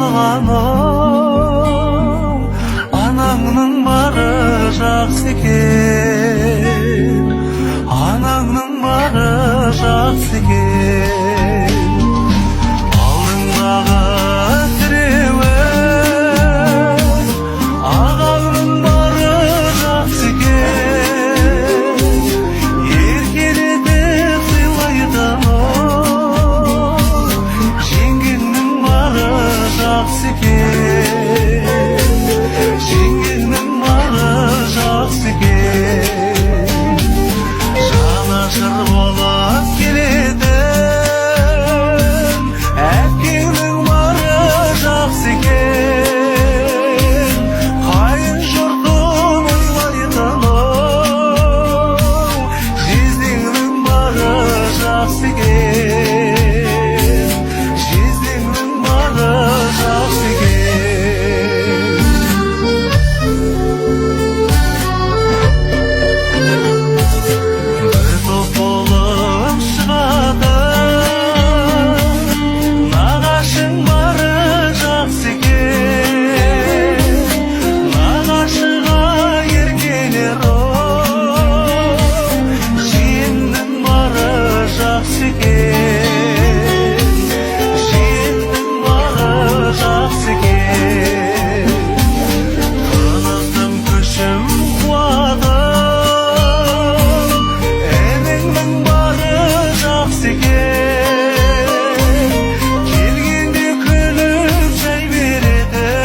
болғаның, анаңның бары жақсы екен, анаңның бары жақсы екен. Алдыңдағы тіреуі ағаңның бары жақсы екен, еркелетіп сыйлайды жеңгеңнің бары жақсы екен, жеңгеңнің бары жақсы екен. Жанашыр болып келетін әпкеңнің бары жақсы екен, қайын жұртын ойлайтын жездеңнің бары жақсы екен, жездеңнің бары жақсы екен. Бір топ болып шығады, нағашың бары жақсы екен, нағашыға еркелер жиеннің бары жақсы екен, жиеннің бары жақсы екен. Тынысым күшім қуатым, әніңнің бары жақсы екен, келгенде күліп жай беретін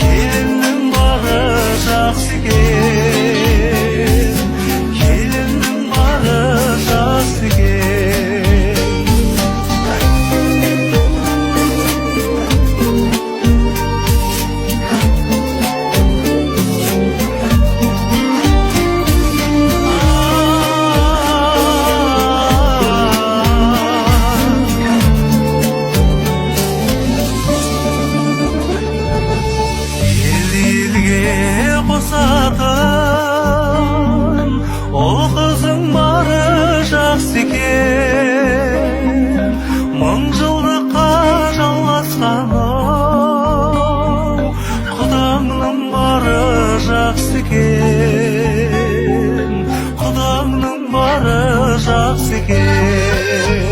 келіннің бары жақсы екен, келіннің бары жақсы екен. Елге қосатын ол қызың бары жақсы екен, мың жылдыққа жалғасқан құдаңның бары жақсы екен, құдаңның бары жақсы екен.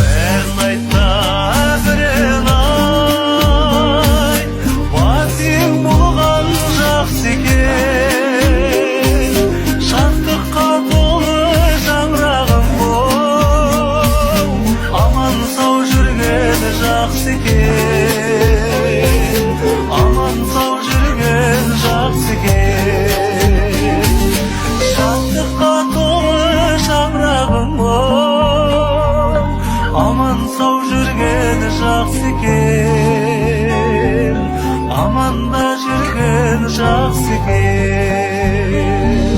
Бәрін айтта бірін айт, батың болған жақсы екен, шаттыққа толы шаңырағың бол, аман сау жүрген жақсы екен, аман сау жүрген жақсы екен. Шаттыққа толы шаңырағың бол, аман сау жүрген жақсы екен, аманда жүрген жақсы екен.